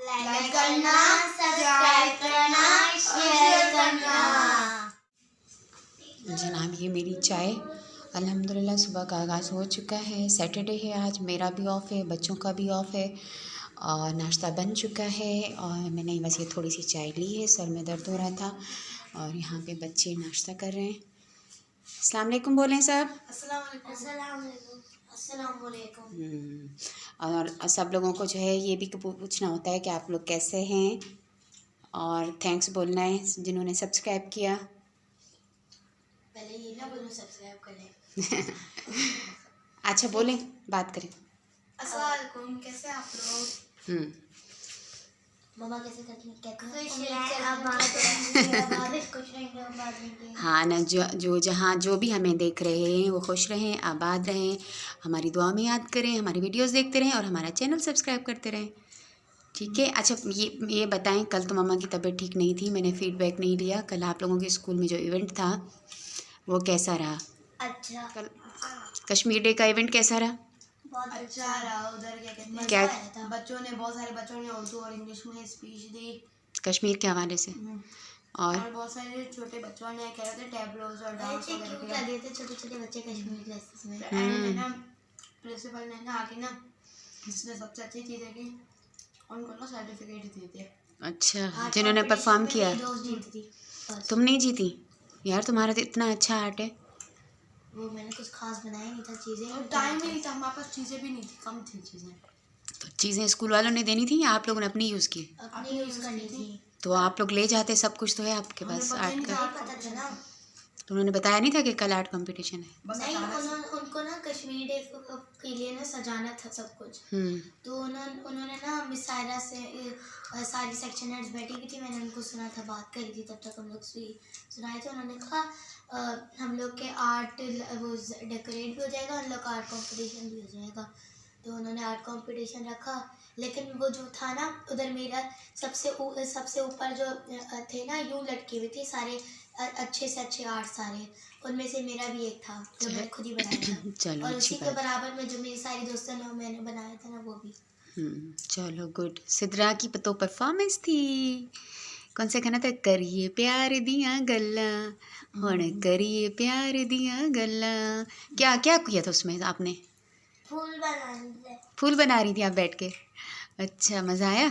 Like करना, subscribe करना, share करना। जनाब ये मेरी चाय अल्हम्दुलिल्लाह सुबह का आगाज़ हो चुका है। सैटरडे है आज, मेरा भी ऑफ़ है, बच्चों का भी ऑफ़ है और नाश्ता बन चुका है और मैंने बस ये थोड़ी सी चाय ली है, सर में दर्द हो रहा था और यहाँ पे बच्चे नाश्ता कर रहे हैं। अस्सलाम वालेकुम बोलें सब। और सब लोगों को जो है ये भी पूछना होता है कि आप लोग कैसे हैं और थैंक्स बोलना है जिन्होंने सब्सक्राइब किया। पहले ये ना बोलो सब्सक्राइब करें। अच्छा बोलें, बात करें। अस्सलाम वालेकुम, कैसे आप लोग? मम्मा कैसे करती हैं? हाँ ना, जो जहाँ जो भी हमें देख रहे हैं वो खुश रहें, आबाद रहें, हमारी दुआ में याद करें, हमारी वीडियोस देखते रहें और हमारा चैनल सब्सक्राइब करते रहें। ठीक है। अच्छा ये बताएं, कल तो मम्मा की तबीयत ठीक नहीं थी, मैंने फ़ीडबैक नहीं लिया। कल आप लोगों के स्कूल में जो इवेंट था वो कैसा रहा? अच्छा। कल कश्मीर डे का इवेंट कैसा रहा? बहुत अच्छा रहा। उधर क्या कहते हैं, क्या बहुत सारे बच्चों ने उर्दू और इंग्लिश में स्पीच दी कश्मीर के हवाले से और बहुत सारे छोटे बच्चों ने कह रहे थे टैबलोज और डांस वगैरह लगे थे, छोटे बच्चे कश्मीर क्लासेस में। एंड ना प्रिंसिपल ने ना आके ना जिसने सबसे अच्छी चीज़ें की उनको ना सर्टिफिकेट दिए थे। अच्छा, जिन्होंने परफॉर्म किया। तुम नहीं जीती यार, तुम्हारा तो इतना अच्छा आर्ट है। वो मैंने कुछ खास बनाया नहीं था चीज़ें, और टाइम ही नहीं था हमारे पास, चीज़ें भी नहीं थी, कम थी चीज़ें। तो चीज़ें स्कूल वालों ने देनी थी या आप लोगों ने अपनी यूज़ की? अपनी यूज़ करनी थी। तो आप लोग ले जाते, सब कुछ तो है आपके पास आर्ट का। पता था ना, तो उन्होंने बताया नहीं था कि कल आर्ट कंपटीशन है? नहीं, उनको ना कश्मीरी डे के लिए ना सजाना था सब कुछ। तो उन्होंने ना मिस सायरा से सारी सेक्शन हेड्स बैठी हुई थी, मैंने उनको सुना था, बात करी थी, तब तक हम लोग सुनाए थे। उन्होंने कहा हम लोग के आर्ट वो डेकोरेट भी हो जाएगा, हम लोग का आर्ट कंपटीशन भी हो जाएगा। तो उन्होंने आर्ट कंपटीशन रखा, लेकिन वो जो था ना उधर मेरा सबसे ऊपर जो थे ना यूँ लटके हुए थे सारे अच्छे से अच्छे आर्ट सारे, उनमें से मेरा भी एक था जो मैंने खुद ही बनाया था। चलो और अच्छी उसी के बात। बराबर में जो मेरी सारी दोस्तों ने मैंने बनाया था ना वो भी। चलो गुड। सिद्रा की तो परफॉर्मेंस थी। कौन सा गाना था? करिए प्यार दिया गल्ला हुण करिए प्यार दिया गल्ला। क्या क्या किया था उसमें आपने? फूल बना रही थी आप बैठ के? अच्छा, मज़ा आया?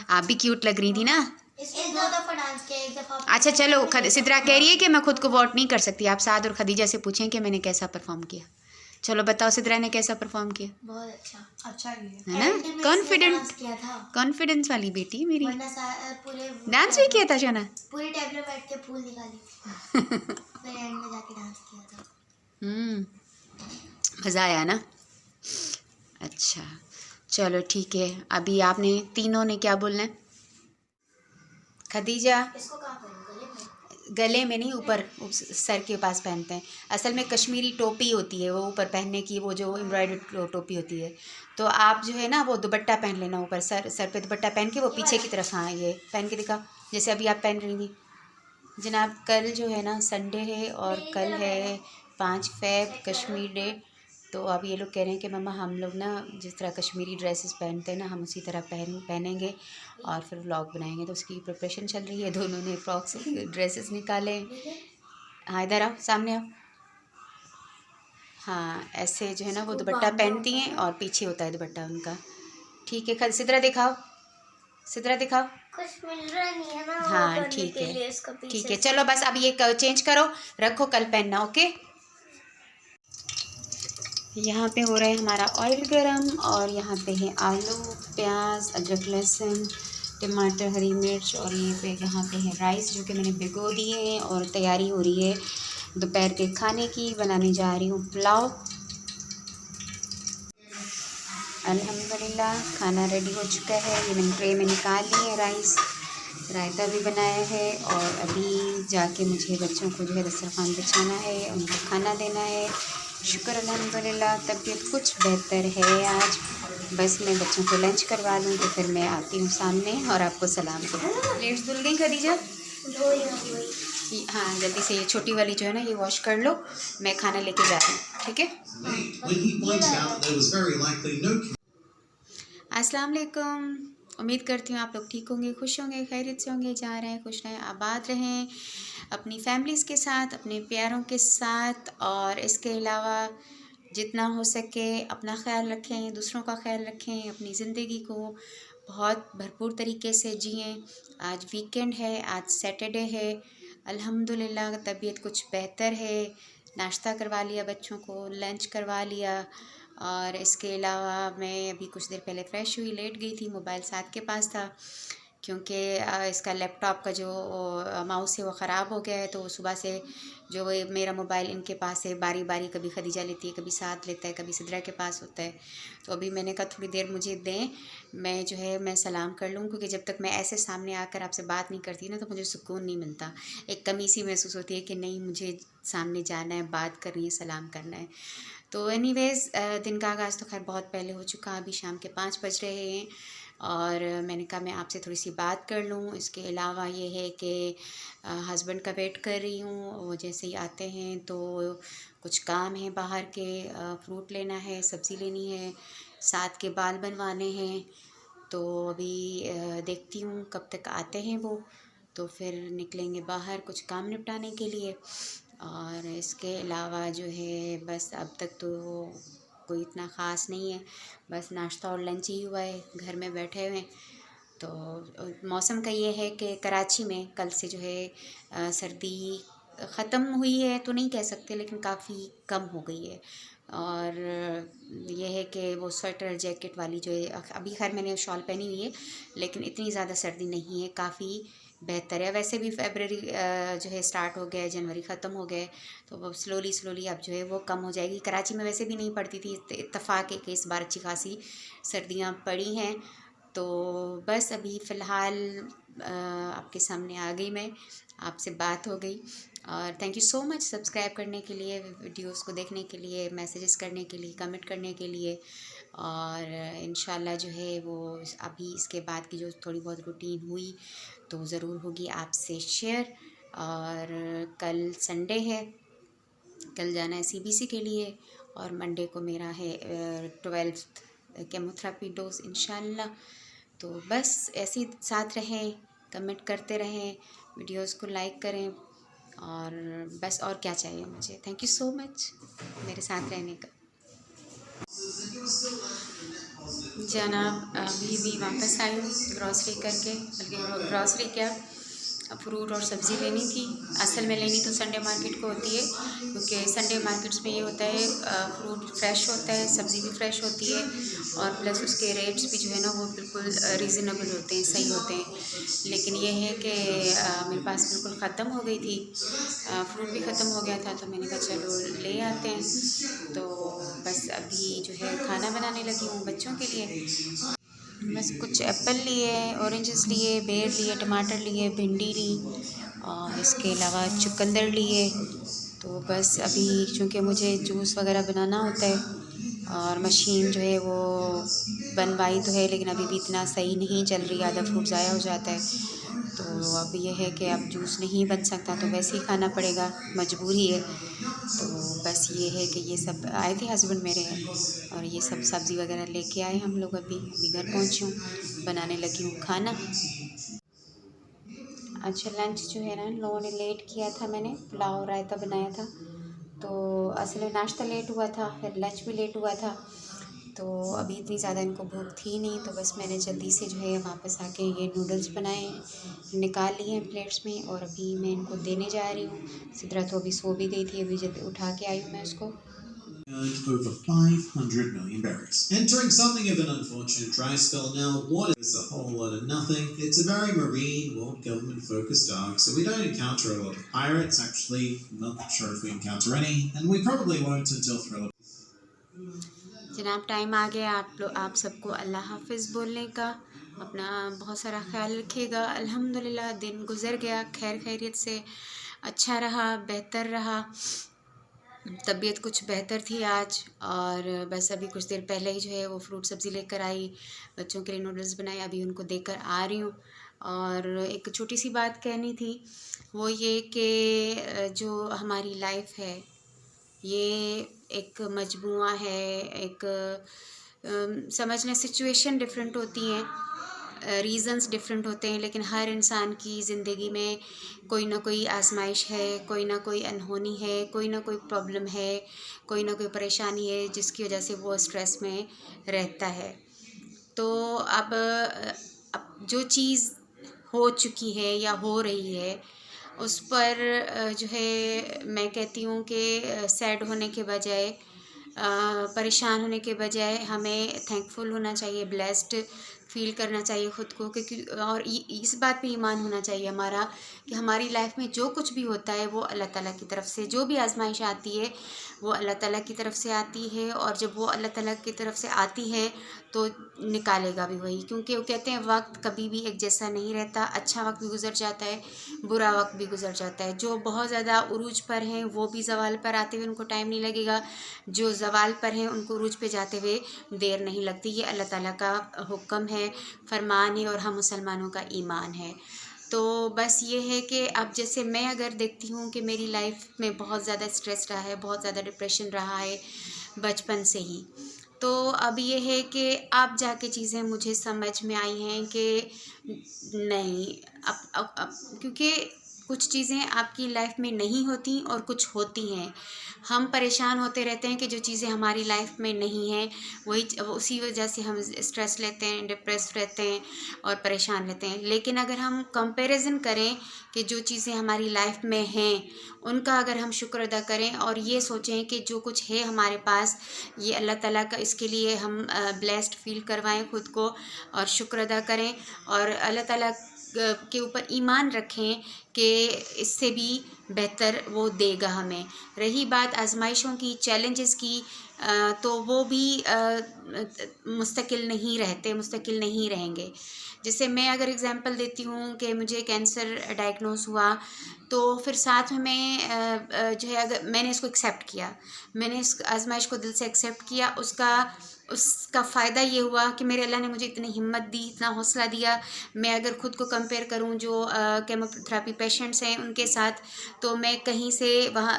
आप भी क्यूट लग रही थी ना। इसमें 2 दफ़ा डांस किया, एक दफ़ा। अच्छा चलो, सिद्रा कह रही है कि मैं खुद को वोट नहीं कर सकती, आप साद और खदीजा से पूछें कि मैंने कैसा परफॉर्म किया। चलो बताओ सिद्रा ने कैसा परफॉर्म किया? बहुत अच्छा है ना, कॉन्फिडेंस वाली बेटी मेरी। पूरे डांस भी किया था शना? पूरी टेबल में बैठ के फूल निकाली फिर एंड में जाके डांस किया था। मज़ा आया ना? अच्छा चलो ठीक है। अभी आपने तीनों ने क्या बोलना है? खदीजा इसको कहाँ पहनूं, गले में नहीं, ऊपर सर के पास पहनते हैं। असल में कश्मीरी टोपी होती है वो ऊपर पहनने की, वो जो एम्ब्रॉयडर्ड टोपी होती है। तो आप जो है ना वो दुपट्टा पहन लेना ऊपर, सर पे दुपट्टा पहन के वो पीछे की तरफ। हाँ ये पहन के दिखाओ जैसे अभी आप पहन रही थी। जनाब कल जो है ना संडे है और कल है 5 फ़रवरी कश्मीर डे। तो अब ये लोग कह रहे हैं कि मम्मा हम लोग ना जिस तरह कश्मीरी ड्रेसेस पहनते हैं ना हम उसी तरह पहनेंगे और फिर व्लॉग बनाएंगे। तो उसकी प्रिपरेशन चल रही है, दोनों ने फ्रॉक्स ड्रेसेस निकाले। हाँ इधर आओ, सामने आओ। हाँ ऐसे जो है ना वो दुपट्टा पहनती हैं और पीछे होता है दुपट्टा उनका। ठीक है, सिद्रा दिखाओ, सिद्रा दिखाओ। कुछ मिल रहा नहीं है ना। हाँ ठीक है, ठीक है। चलो बस अब ये चेंज करो, रखो, कल पहनना। ओके। यहाँ पे हो रहा है हमारा ऑयल गरम और यहाँ पे है आलू, प्याज, अदरक, लहसुन, टमाटर, हरी मिर्च और यहाँ पे है राइस जो कि मैंने भिगो दिए हैं और तैयारी हो रही है दोपहर के खाने की। बनाने जा रही हूँ पुलाव। अल्हम्दुलिल्लाह खाना रेडी हो चुका है। ये मैंने ट्रे में निकाल ली है राइस, रायता भी बनाया है और अभी जाके मुझे बच्चों को जो है दस्तरखान बिछाना है, उनको खाना देना है। शुक्र अल्हम्दुलिल्लाह तबीयत कुछ बेहतर है आज। बस मैं बच्चों को लंच करवा लूँ तो फिर मैं आती हूँ सामने और आपको सलाम दूँ। प्लेट्स धुल गई खदीजा? हाँ जल्दी से ये छोटी वाली जो है ना ये वॉश कर लो, मैं खाना लेके जा रही हूँ। ठीक है। अस्सलाम वालेकुम। उम्मीद करती हूँ आप लोग ठीक होंगे, खुश होंगे, खैरियत से होंगे, जहाँ रहें खुश रहें, आबाद रहें, अपनी फैमिलीज़ के साथ, अपने प्यारों के साथ। और इसके अलावा जितना हो सके अपना ख्याल रखें, दूसरों का ख्याल रखें, अपनी ज़िंदगी को बहुत भरपूर तरीके से जिएं। आज वीकेंड है, आज सैटरडे है, अल्हम्दुलिल्लाह तबीयत कुछ बेहतर है। नाश्ता करवा लिया, बच्चों को लंच करवा लिया। और इसके अलावा मैं अभी कुछ देर पहले फ़्रेश हुई, लेट गई थी, मोबाइल साथ के पास था क्योंकि इसका लैपटॉप का जो माउस है वो ख़राब हो गया है। तो सुबह से जो मेरा मोबाइल इनके पास है, बारी बारी कभी खदीजा लेती है, कभी साथ लेता है, कभी सिद्रा के पास होता है। तो अभी मैंने कहा थोड़ी देर मुझे दें, मैं जो है मैं सलाम कर लूँ, क्योंकि जब तक मैं ऐसे सामने आकर आपसे बात नहीं करती ना तो मुझे सुकून नहीं मिलता। एक कमी सी महसूस होती है कि नहीं, मुझे सामने जाना है, बात करनी है, सलाम करना है। तो एनीवेज़ दिन का आगाज़ तो खैर बहुत पहले हो चुका, अभी शाम के 5 बज रहे हैं और मैंने कहा मैं आपसे थोड़ी सी बात कर लूँ। इसके अलावा ये है कि हस्बैंड का वेट कर रही हूँ, वो जैसे ही आते हैं तो कुछ काम है बाहर के, फ्रूट लेना है, सब्ज़ी लेनी है, साथ के बाल बनवाने हैं। तो अभी देखती हूँ कब तक आते हैं वो, तो फिर निकलेंगे बाहर कुछ काम निपटाने के लिए। और इसके अलावा जो है बस अब तक तो कोई इतना ख़ास नहीं है, बस नाश्ता और लंच ही हुआ है, घर में बैठे हुए हैं। तो मौसम का ये है कि कराची में कल से जो है सर्दी ख़त्म हुई है तो नहीं कह सकते, लेकिन काफ़ी कम हो गई है। और ये है कि वो स्वेटर जैकेट वाली जो है, अभी खैर मैंने शॉल पहनी हुई है, लेकिन इतनी ज़्यादा सर्दी नहीं है, काफ़ी बेहतर है। वैसे भी फरवरी जो है स्टार्ट हो गया है, जनवरी ख़त्म हो गए, तो वो स्लोली स्लोली अब जो है वो कम हो जाएगी। कराची में वैसे भी नहीं पड़ती थी, इत्तेफाक है कि इस बार अच्छी खासी सर्दियाँ पड़ी हैं। तो बस अभी फ़िलहाल आपके सामने आ गई मैं, आपसे बात हो गई। और thank you so much subscribe करने के लिए, वीडियोस को देखने के लिए, मैसेजेस करने के लिए, कमेंट करने के लिए। और इंशाल्लाह जो है वो अभी इसके बाद की जो थोड़ी बहुत रूटीन हुई तो ज़रूर होगी आपसे शेयर। और कल संडे है, कल जाना है सीबीसी के लिए और मंडे को मेरा है 12th केमोथेरेपी डोज इंशाल्लाह। तो बस ऐसे ही साथ रहें, कमेंट करते रहें, वीडियोस को लाइक करें और बस और क्या चाहिए मुझे। थैंक यू सो मच मेरे साथ रहने का। जनाब अभी भी वापस आई हूँ ग्रॉसरी करके, बल्कि ग्रॉसरी क्या, फ्रूट और सब्ज़ी लेनी थी। असल में लेनी तो संडे मार्केट को होती है, क्योंकि संडे मार्केट्स में ये होता है फ्रूट फ्रेश होता है, सब्ज़ी भी फ्रेश होती है और प्लस उसके रेट्स भी जो है ना वो बिल्कुल रीज़नेबल होते हैं, सही होते हैं। लेकिन ये है कि मेरे पास बिल्कुल ख़त्म हो गई थी, फ्रूट भी ख़त्म हो गया था, तो मैंने कहा चलो ले आते हैं। तो बस अभी जो है खाना बनाने लगी हूँ बच्चों के लिए। बस कुछ एप्पल लिए, ऑरेंजेस लिए, बेर लिए, टमाटर लिए, भिंडी ली और इसके अलावा चुकंदर लिए। तो बस अभी चूँकि मुझे जूस वगैरह बनाना होता है और मशीन जो है वो बनवाई तो है, लेकिन अभी भी इतना सही नहीं चल रही, आधा फ्रूट ज़ाया हो जाता है। तो अब ये है कि अब जूस नहीं बन सकता तो वैसे ही खाना पड़ेगा, मजबूरी है। तो बस ये है कि ये सब आए थे हस्बैंड मेरे और ये सब सब्ज़ी वगैरह लेके आए हम लोग। अभी घर पहुंची हूँ, बनाने लगी हूँ खाना। अच्छा लंच जो है ना लोगों ने लेट किया था, मैंने पुलाव रायता बनाया था, तो असल में नाश्ता लेट हुआ था, फिर लंच भी लेट हुआ था। तो अभी इतनी ज़्यादा इनको भूख थी नहीं, तो बस मैंने जल्दी से जो है वापस आके ये नूडल्स बनाए, निकाल लिए हैं प्लेट्स में और अभी मैं इनको देने जा रही हूँ। सिद्रा तो अभी सो भी गई थी, अभी जब उठा के आई हूँ मैं उसको। Over 500 million berries. Entering something of an unfortunate dry spell now. What is a whole lot of nothing? It's a very marine, well, government-focused dog, so we don't encounter a lot of pirates. Actually, not sure if we encounter any, and we probably won't until Thriller. जनाब time आ गया आप सबको अल्लाह हाफिज़ बोलने का। अपना बहुत सारा ख्याल रखिएगा। अल्हम्दुलिल्लाह दिन गुज़र गया खैर खैरियत से, अच्छा रहा, बेहतर रहा, तबीयत कुछ बेहतर थी आज। और बस अभी कुछ देर पहले ही जो है वो फ्रूट सब्ज़ी लेकर आई, बच्चों के लिए नूडल्स बनाए, अभी उनको देकर आ रही हूँ। और एक छोटी सी बात कहनी थी, वो ये कि जो हमारी लाइफ है ये एक मजमुआ है, एक समझना सिचुएशन डिफरेंट होती हैं, रीज़न्स डिफरेंट होते हैं, लेकिन हर इंसान की ज़िंदगी में कोई ना कोई आजमाइश है, कोई ना कोई अनहोनी है, कोई ना कोई प्रॉब्लम है, कोई ना कोई परेशानी है जिसकी वजह से वो स्ट्रेस में रहता है। तो अब जो चीज़ हो चुकी है या हो रही है उस पर जो है मैं कहती हूँ कि सैड होने के बजाय, परेशान होने के बजाय हमें थैंकफुल होना चाहिए, ब्लेस्ड फील करना चाहिए ख़ुद को, क्योंकि और इस बात पे ईमान होना चाहिए हमारा कि हमारी लाइफ में जो कुछ भी होता है वो अल्लाह ताला की तरफ से, जो भी आजमाइश आती है वो अल्लाह ताला की तरफ से आती है, और जब वो अल्लाह ताला की तरफ से आती है तो निकालेगा भी वही, क्योंकि वो कहते हैं वक्त कभी भी एक जैसा नहीं रहता, अच्छा वक्त भी गुजर जाता है, बुरा वक्त भी गुजर जाता है। जो बहुत ज़्यादा उरूज पर हैं वो भी ज़वाल पर आते हुए उनको टाइम नहीं लगेगा, जो ज़वाल पर हैं उनको उरूज पे जाते हुए देर नहीं लगती। ये अल्लाह ताला का हुक्म है, फरमान है, और हम मुसलमानों का ईमान है। तो बस ये है कि अब जैसे मैं अगर देखती हूँ कि मेरी लाइफ में बहुत ज़्यादा स्ट्रेस रहा है, बहुत ज़्यादा डिप्रेशन रहा है बचपन से ही, तो अब ये है कि अब जाके चीज़ें मुझे समझ में आई हैं कि नहीं, अब क्योंकि कुछ चीज़ें आपकी लाइफ में नहीं होती और कुछ होती हैं। हम परेशान होते रहते हैं कि जो चीज़ें हमारी लाइफ में नहीं हैं वही उसी वजह से हम स्ट्रेस लेते हैं, डिप्रेस रहते हैं और परेशान रहते हैं। लेकिन अगर हम कंपैरिजन करें कि जो चीज़ें हमारी लाइफ में हैं उनका अगर हम शुक्र अदा करें और ये सोचें कि जो कुछ है हमारे पास ये अल्लाह ताला का, इसके लिए हम ब्लेस्ड फील करवाएं खुद को और शुक्र अदा करें और अल्लाह ताला के ऊपर ईमान रखें कि इससे भी बेहतर वो देगा हमें। रही बात आजमाइशों की, चैलेंजेस की, तो वो भी मुस्तकिल नहीं रहते, मुस्तकिल नहीं रहेंगे। जैसे मैं अगर एग्ज़ाम्पल देती हूँ कि मुझे कैंसर डायग्नोस हुआ, तो फिर साथ में मैं जो है अगर मैंने इसको एक्सेप्ट किया, मैंने इस आजमाइश को दिल से एक्सेप्ट किया, उसका फ़ायदा ये हुआ कि मेरे अल्लाह ने मुझे इतनी हिम्मत दी, इतना हौसला दिया। मैं अगर ख़ुद को कंपेयर करूँ जो केमोथेरेपी पेशेंट्स हैं उनके साथ, तो मैं कहीं से वहाँ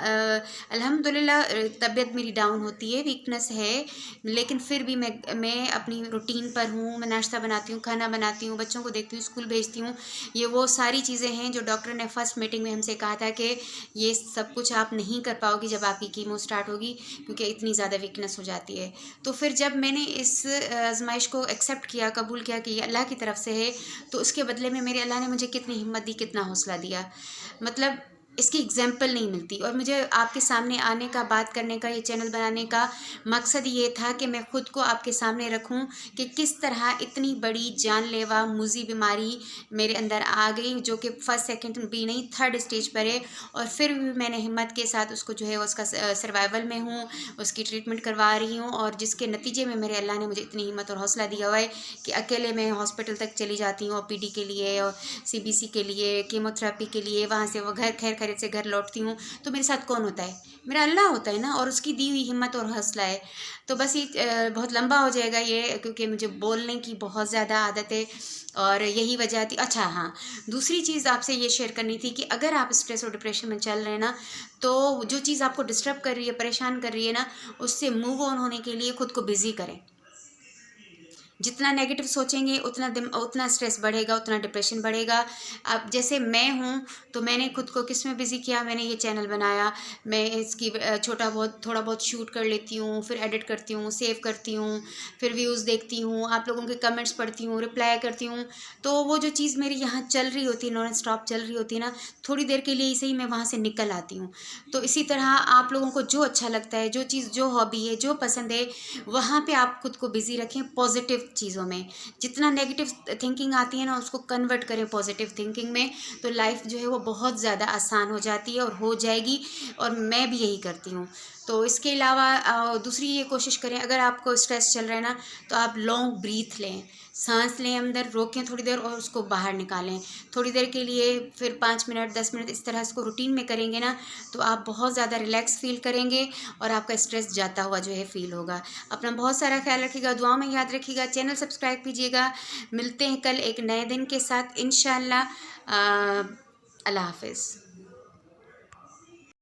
अल्हम्दुलिल्लाह तबीयत मेरी डाउन होती है, वीकनेस है, लेकिन फिर भी मैं अपनी रूटीन पर हूँ। मैं नाश्ता बनाती हूँ, खाना बनाती हूँ, बच्चों को देखती हूँ, स्कूल भेजती हूँ। ये वो सारी चीज़ें हैं जो डॉक्टर ने फर्स्ट मीटिंग में हमसे कहा था कि ये सब कुछ आप नहीं कर पाओगी जब आपकी कीमो स्टार्ट होगी, क्योंकि इतनी ज़्यादा वीकनेस हो जाती है। तो फिर जब मैंने इस आजमाइश को एक्सेप्ट किया, कबूल किया कि ये अल्लाह की तरफ से है, तो उसके बदले में मेरे अल्लाह ने मुझे कितनी हिम्मत दी, कितना हौसला दिया, मतलब इसकी एग्जाम्पल नहीं मिलती। और मुझे आपके सामने आने का, बात करने का, ये चैनल बनाने का मकसद ये था कि मैं ख़ुद को आपके सामने रखूं कि किस तरह इतनी बड़ी जानलेवा मुज़ी बीमारी मेरे अंदर आ गई, जो कि फर्स्ट सेकंड भी नहीं, थर्ड स्टेज पर है, और फिर भी मैंने हिम्मत के साथ उसको जो है उसका सर्वाइवल में हूँ, उसकी ट्रीटमेंट करवा रही हूँ, और जिसके नतीजे में मेरे अल्लाह ने मुझे इतनी हिम्मत और हौसला दिया हुआ है कि अकेले मैं हॉस्पिटल तक चली जाती हूँ OPD के लिए और CBC के लिए, कीमोथेरेपी के लिए, वहाँ से वो खैर से घर लौटती हूँ। तो मेरे साथ कौन होता है? मेरा अल्लाह होता है ना, और उसकी दी हुई हिम्मत और हौसला है। तो बस ये बहुत लंबा हो जाएगा ये, क्योंकि मुझे बोलने की बहुत ज़्यादा आदत है और यही वजह थी। अच्छा हाँ, दूसरी चीज़ आपसे ये शेयर करनी थी कि अगर आप स्ट्रेस और डिप्रेशन में चल रहे हैं ना, तो जो चीज़ आपको डिस्टर्ब कर रही है, परेशान कर रही है ना, उससे मूव ऑन होने के लिए खुद को बिज़ी करें। जितना नेगेटिव सोचेंगे उतना स्ट्रेस बढ़ेगा, उतना डिप्रेशन बढ़ेगा। अब जैसे मैं हूँ, तो मैंने खुद को किस में बिज़ी किया, मैंने ये चैनल बनाया, मैं इसकी थोड़ा बहुत शूट कर लेती हूँ, फिर एडिट करती हूँ, सेव करती हूँ, फिर व्यूज़ देखती हूँ, आप लोगों के कमेंट्स पढ़ती हूँ, रिप्लाई करती हूँ। तो वो जो चीज़ मेरी यहाँ चल रही होती है, नॉन स्टॉप चल रही होती है ना, थोड़ी देर के लिए ही मैं वहाँ से निकल आती हूँ। तो इसी तरह आप लोगों को जो अच्छा लगता है, जो चीज़, जो हॉबी है, जो पसंद है, वहाँ पर आप खुद को बिज़ी रखें पॉजिटिव चीज़ों में। जितना नेगेटिव थिंकिंग आती है ना, उसको कन्वर्ट करें पॉजिटिव थिंकिंग में, तो लाइफ जो है वो बहुत ज़्यादा आसान हो जाती है और हो जाएगी, और मैं भी यही करती हूँ। तो इसके अलावा दूसरी ये कोशिश करें, अगर आपको स्ट्रेस चल रहा है ना, तो आप लॉन्ग ब्रीथ लें, सांस लें, अंदर रोकें थोड़ी देर और उसको बाहर निकालें थोड़ी देर के लिए, फिर 5 मिनट 10 मिनट इस तरह इसको रूटीन में करेंगे ना, तो आप बहुत ज़्यादा रिलैक्स फील करेंगे और आपका स्ट्रेस जाता हुआ जो है फील होगा। अपना बहुत सारा ख्याल रखिएगा, दुआ में याद रखिएगा, चैनल सब्सक्राइब कीजिएगा। मिलते हैं कल एक नए दिन के साथ इंशाअल्लाह। अल्लाह हाफ़िज़।